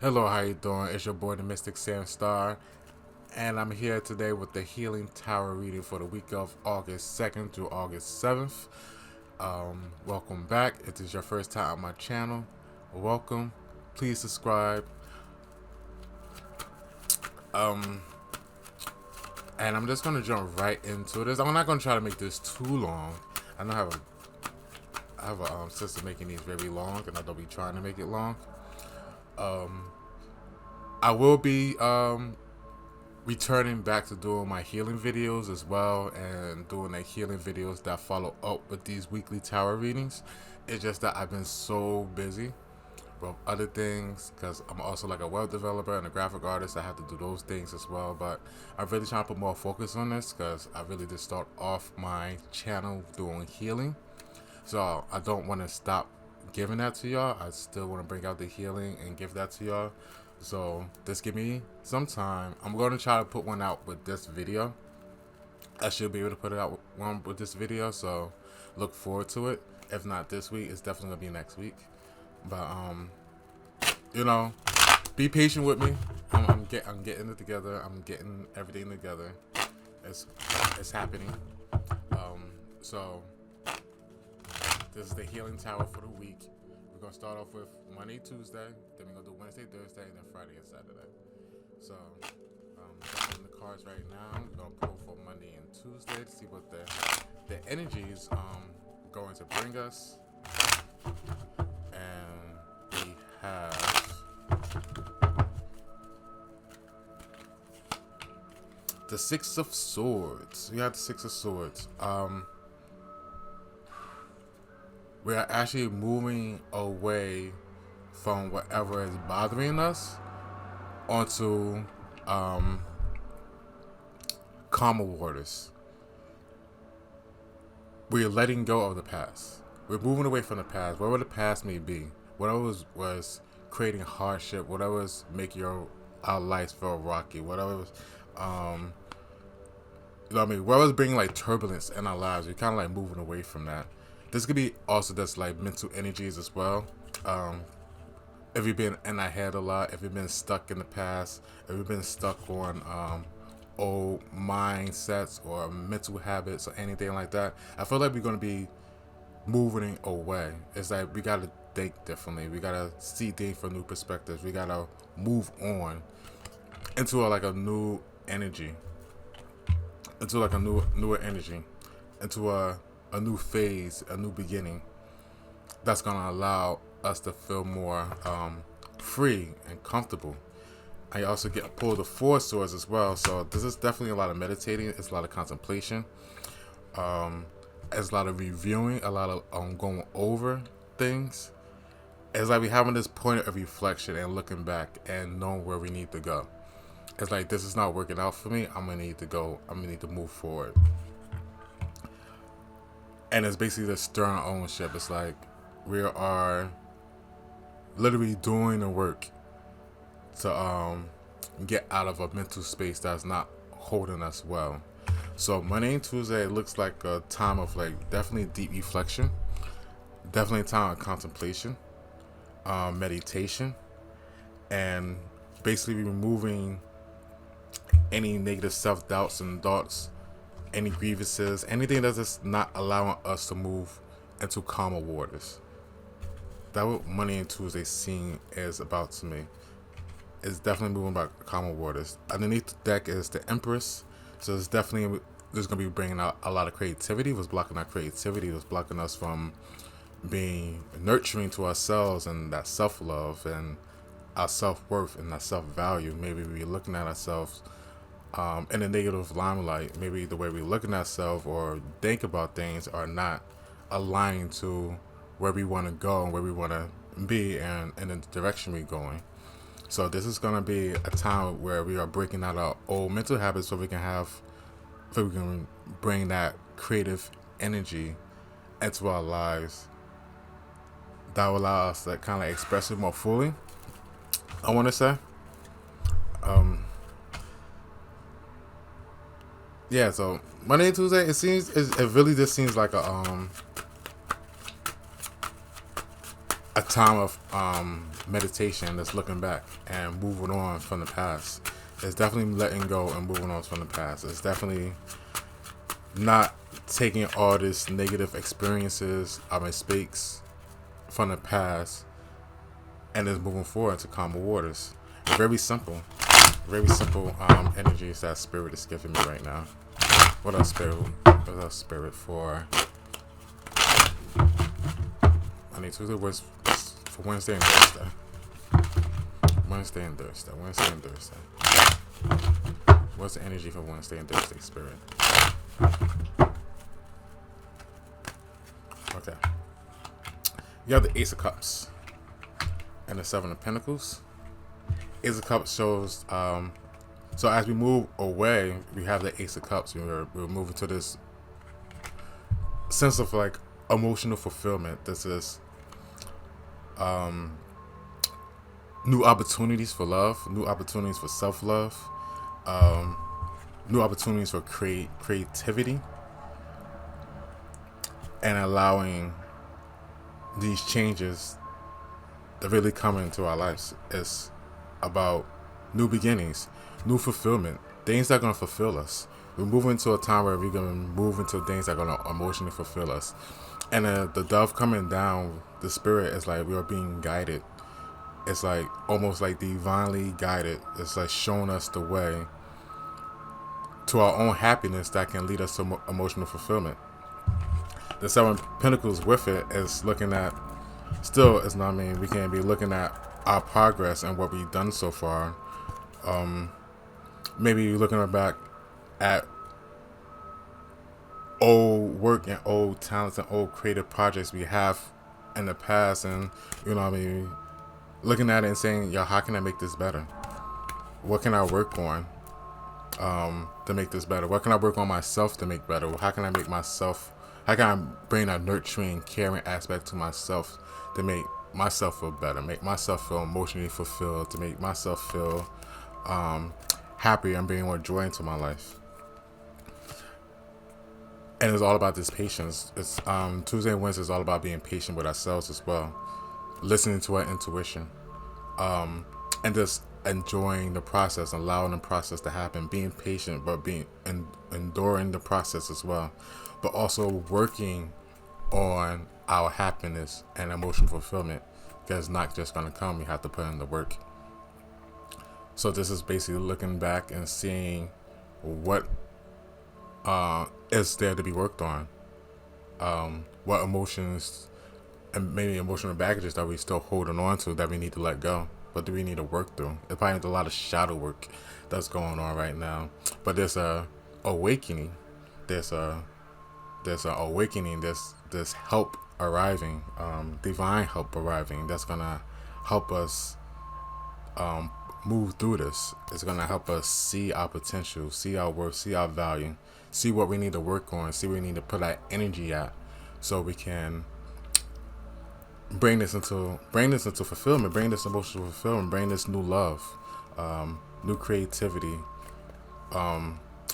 Hello, how you doing? It's your boy, the Mystic Sam Star, and I'm here today with the Healing Tower reading for the week of August 2nd through August 7th. Welcome back. If this is your first time on my channel, welcome. Please subscribe. Um, and I'm just gonna jump right into this. I'm not gonna try to make this too long. I know I have a sister making these very long, and I don't be trying to make it long. Um, I will be returning back to doing my healing videos as well and doing the healing videos that follow up with these weekly tower readings. It's just that I've been so busy with other things because I'm also like a web developer and a graphic artist. I have to do those things as well, but I'm really trying to put more focus on this because I really did start off my channel doing healing, so I don't want to stop giving that to y'all. I still want to bring out the healing and give that to y'all. So just give me some time. I'm going to try to put one out with this video. I should be able to put it out one with this video. So look forward to it. If not this week, it's definitely gonna be next week. But you know, be patient with me. I'm getting it together. I'm getting everything together. It's it's happening. So this is the healing tower for the week. We're gonna start off with Monday, Tuesday, then we're gonna do Wednesday, Thursday, and then Friday and Saturday. So I'm in the cards right now. We're gonna pull for Monday and Tuesday to see what the energies going to bring us. And we have the Six of Swords. We have the Six of Swords. We are actually moving away from whatever is bothering us onto calmer waters. We're letting go of the past. We're moving away from the past, whatever the past may be. Whatever was creating hardship, whatever was making our lives feel rocky, whatever was, whatever was bringing like turbulence in our lives. We're kind of like moving away from that. This could be also just like mental energies as well. If you've been in our head a lot, if you've been stuck in the past, if you've been stuck on old mindsets or mental habits or anything like that, I feel like we're gonna be moving away. It's like we gotta think differently. We gotta see things from new perspectives. We gotta move on into like a new energy, into like a newer energy, into a new phase, a new beginning. That's gonna allow us to feel more free and comfortable. I also get pulled the Four Swords as well, so this is definitely a lot of meditating. It's a lot of contemplation. It's a lot of reviewing, a lot of going over things. It's like we having this point of reflection and looking back and knowing where we need to go. It's like this is not working out for me. I'm gonna need to go. I'm gonna need to move forward. And it's basically the stern ownership. It's like we are literally doing the work to get out of a mental space that's not holding us well. So Monday and Tuesday looks like a time of like definitely deep reflection, definitely a time of contemplation, meditation, and basically removing any negative self doubts and thoughts, any grievances, anything that's just not allowing us to move into calmer waters. That what Monday and Tuesday scene is about to me. It's definitely moving by calmer waters. Underneath the deck is the Empress, so it's definitely there's gonna be bringing out a lot of creativity. Was blocking our creativity. Was blocking us from being nurturing to ourselves and that self love and our self worth and that self value. Maybe we're looking at ourselves in a negative limelight. Maybe the way we look at ourselves or think about things are not aligning to where we want to go and where we want to be and in the direction we're going. So this is gonna be a time where we are breaking out our old mental habits so we can bring that creative energy into our lives. That will allow us to kind of express it more fully. I want to say, yeah. So Monday and Tuesday, it really just seems like a a time of meditation that's looking back and moving on from the past. It's definitely letting go and moving on from the past. It's definitely not taking all this negative experiences, our mistakes from the past, and then moving forward to calmer waters. Very simple. Very simple energies that spirit is giving me right now. What else, spirit? What else, spirit, for? I need Tuesday was for Wednesday and Thursday. Wednesday and Thursday. Wednesday and Thursday. What's the energy for Wednesday and Thursday, spirit? Okay. You have the Ace of Cups and the Seven of Pentacles. Ace of Cups shows, so as we move away, we have the Ace of Cups. We're moving to this sense of like emotional fulfillment. This is new opportunities for love, new opportunities for self-love, new opportunities for creativity, and allowing these changes that really come into our lives. It's about new beginnings, new fulfillment, things that are going to fulfill us. We're moving into a time where we're going to move into things that are going to emotionally fulfill us. And the dove coming down, the spirit is like we are being guided. It's like almost like divinely guided. It's like showing us the way to our own happiness that can lead us to emotional fulfillment. The Seven Pentacles with it is looking at, still, it's not, I mean, we can be looking at our progress and what we've done so far. Maybe looking back at old work and old talents and old creative projects we have in the past, and you know what I mean, looking at it and saying, yo, how can I make this better? What can I work on to make this better? What can I work on myself to make better? How can I make myself, how can I bring a nurturing, caring aspect to myself to make myself feel better, make myself feel emotionally fulfilled, to make myself feel happy and bring more joy into my life? And it's all about this patience. It's Tuesday and Wednesday is all about being patient with ourselves as well, listening to our intuition, and just enjoying the process, allowing the process to happen, being patient, but being enduring the process as well, but also working on our happiness and emotional fulfillment, because it's not just going to come. We have to put in the work. So this is basically looking back and seeing what is there to be worked on, what emotions and maybe emotional baggages that we still holding on to that we need to let go, but do we need to work through. It probably needs a lot of shadow work that's going on right now, but there's a awakening, there's a awakening, there's help arriving, divine help arriving, that's gonna help us move through this. It's gonna help us see our potential, see our worth, see our value, see what we need to work on, see where we need to put our energy at, so we can bring this into fulfillment, bring this emotional fulfillment, bring this new love, new creativity,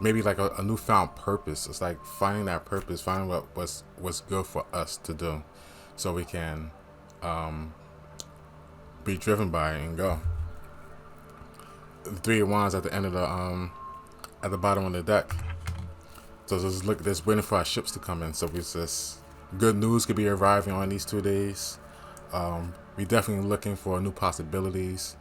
maybe like a newfound purpose. It's like finding that purpose, finding what's good for us to do, so we can be driven by it and go. The Three of Wands at the end of the at the bottom of the deck. So just waiting for our ships to come in. So it's just good news could be arriving on these 2 days. We definitely looking for new possibilities,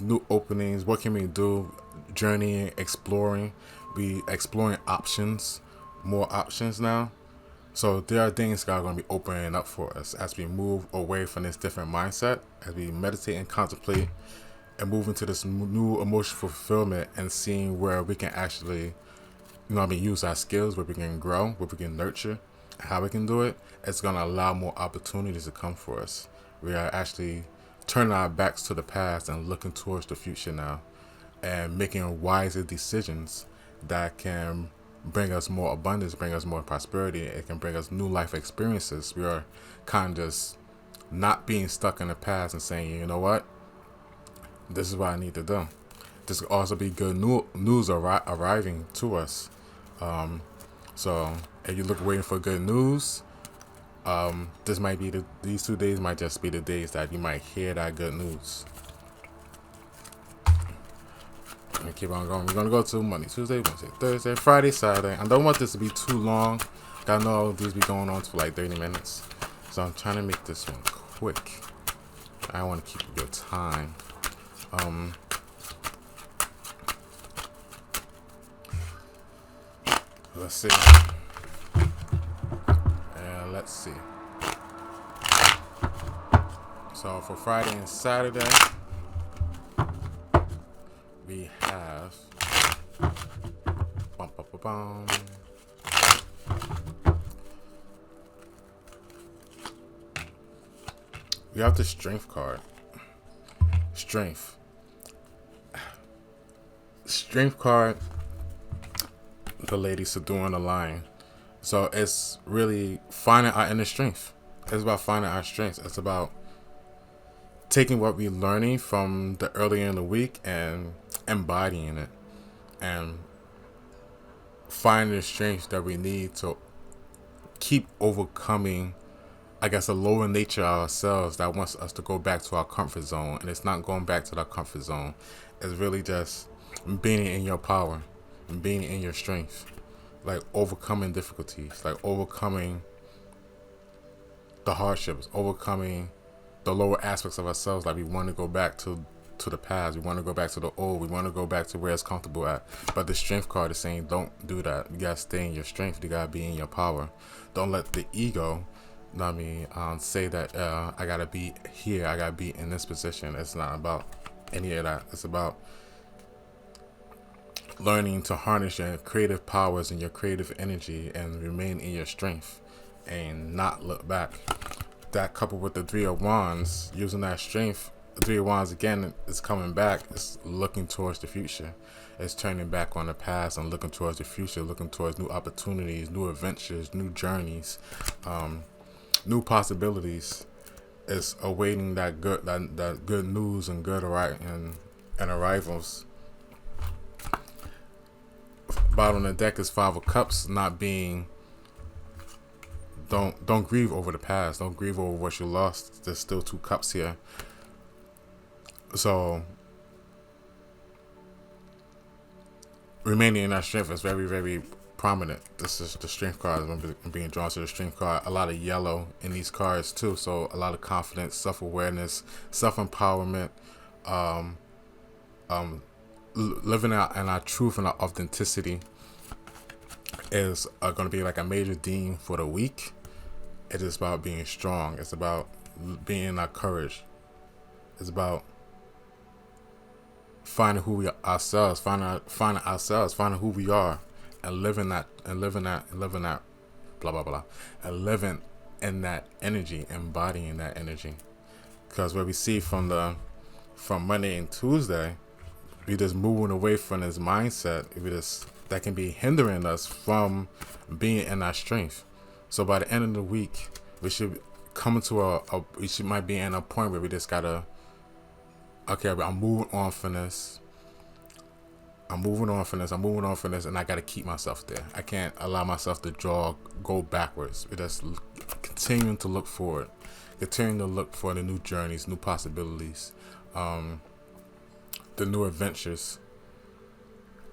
new openings. What can we do? Journeying, exploring. We exploring options, more options now. So there are things that are going to be opening up for us as we move away from this different mindset, as we meditate and contemplate and move into this new emotional fulfillment and seeing where we can actually, use our skills, where we can grow, where we can nurture, how we can do it. It's going to allow more opportunities to come for us. We are actually turning our backs to the past and looking towards the future now, and making wiser decisions that can bring us more abundance, bring us more prosperity. It can bring us new life experiences. We are kind of just not being stuck in the past and saying, you know what, this is what I need to do. This could also be good news arriving to us. So if you look waiting for good news, This might be these 2 days might just be the days that you might hear that good news. Let me keep on going. We're gonna go to Monday, Tuesday, Wednesday, Thursday, Friday, Saturday. I don't want this to be too long. I know these be going on for like 30 minutes, so I'm trying to make this one quick. I want to keep your time. Let's see. Let's see. So for Friday and Saturday, we have we have the strength card. Strength card. The lady subduing the lion. So it's really finding our inner strength. It's about finding our strengths. It's about taking what we're learning from the earlier in the week and embodying it, and finding the strength that we need to keep overcoming, I guess, a lower nature of ourselves that wants us to go back to our comfort zone. And it's not going back to that comfort zone. It's really just being in your power and being in your strength. Like overcoming difficulties, like overcoming the hardships, overcoming the lower aspects of ourselves. Like we want to go back to the past. We want to go back to the old. We want to go back to where it's comfortable at. But the strength card is saying don't do that. You gotta stay in your strength. You gotta be in your power. Don't let the ego, say that I gotta be here. I gotta be in this position. It's not about any of that. It's about learning to harness your creative powers and your creative energy and remain in your strength and not look back. That coupled with the Three of Wands, using that strength, the Three of Wands again is coming back. It's looking towards the future. It's turning back on the past and looking towards the future, looking towards new opportunities, new adventures, new journeys, new possibilities. It's awaiting that good news and good arrivals. Bottom of the deck is Five of Cups, not being. Don't grieve over the past. Don't grieve over what you lost. There's still 2 cups here. So remaining in that strength is very, very prominent. This is the strength card. I'm being drawn to the strength card. A lot of yellow in these cards too. So a lot of confidence, self-awareness, self-empowerment, living out in our truth and our authenticity is going to be like a major theme for the week. It is about being strong. It's about being our courage. It's about finding who we are ourselves, finding who we are, and living that, blah blah blah, and living in that energy, embodying that energy. Because what we see from Monday and Tuesday, we just moving away from this mindset. That can be hindering us from being in our strength. So by the end of the week, we should come to might be in a point where we just gotta, okay, I'm moving on from this, and I gotta keep myself there. I can't allow myself to go backwards. We just continuing to look forward, continuing to look for the new journeys, new possibilities, the new adventures,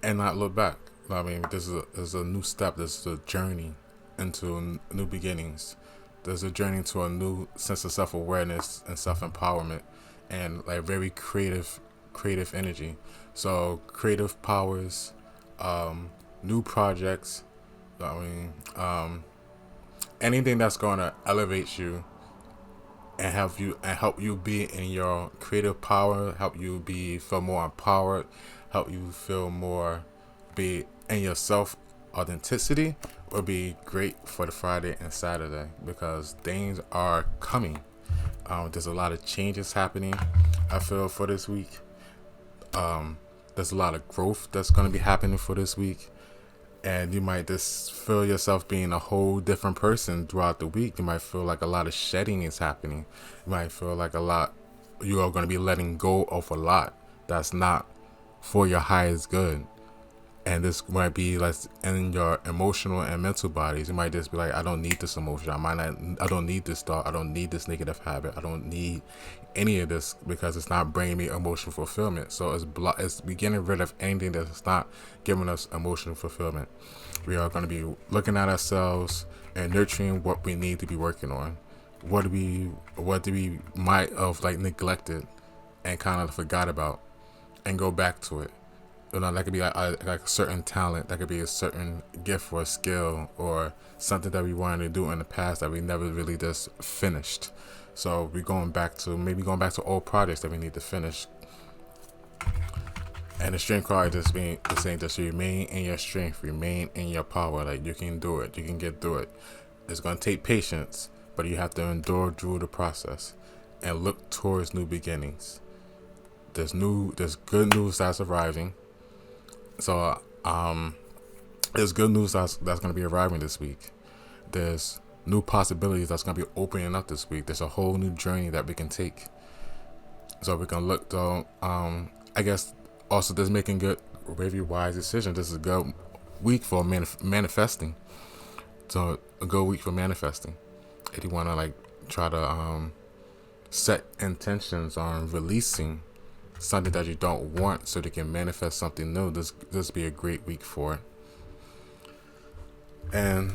and not look back. I mean, this is a new step. This is a journey into new beginnings. There's a journey to a new sense of self-awareness and self-empowerment, and like very creative energy. So creative powers, new projects. I mean, anything that's going to elevate you and help you be in your creative power, help you feel more empowered, help you feel more be in your self authenticity, will be great for the Friday and Saturday, because things are coming. There's a lot of changes happening, I feel, for this week. There's a lot of growth that's going to be happening for this week, and you might just feel yourself being a whole different person throughout the week. You might feel like a lot of shedding is happening. You might feel like you are going to be letting go of a lot that's not for your highest good. And this might be like in your emotional and mental bodies. You might just be like, I don't need this emotion. I don't need this thought. I don't need this negative habit. I don't need any of this because it's not bringing me emotional fulfillment. So it's we getting rid of anything that's not giving us emotional fulfillment. We are going to be looking at ourselves and nurturing what we need to be working on. What do we might have like neglected and kind of forgot about, and go back to it. That could be like a certain talent, that could be a certain gift or a skill or something that we wanted to do in the past that we never really just finished. So we're going back to old projects that we need to finish. And the strength card just being saying just remain in your strength, remain in your power. Like you can do it, you can get through it. It's gonna take patience, but you have to endure through the process and look towards new beginnings. There's good news that's arriving. So there's good news that's gonna be arriving this week. There's new possibilities that's gonna be opening up this week. There's a whole new journey that we can take. So we can look though. I guess also just making good, very wise decisions. This is a good week for manifesting. So a good week for manifesting. If you wanna like try to set intentions on releasing something that you don't want so they can manifest something new, this be a great week for it. And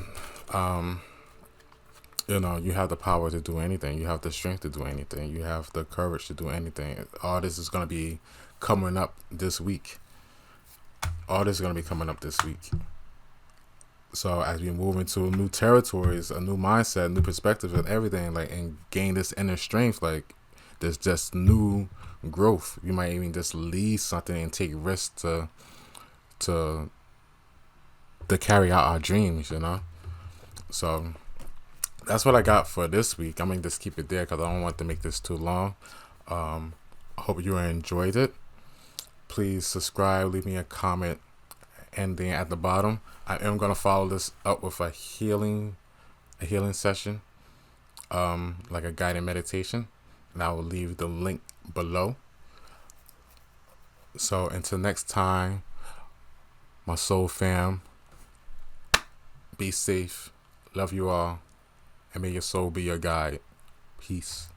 you have the power to do anything. You have the strength to do anything. You have the courage to do anything. All this is going to be coming up this week. So as we move into new territories, a new mindset, new perspective, and everything, like, and gain this inner strength, like there's just new growth. You might even just lead something and take risks to carry out our dreams. So that's what I got for this week. I'm gonna just keep it there because I don't want to make this too long. I hope you enjoyed it. Please subscribe, leave me a comment, and then at the bottom, I am gonna follow this up with a healing session, like a guided meditation, and I will leave the link below. So until next time, my soul fam, be safe, love you all, and may your soul be your guide. Peace.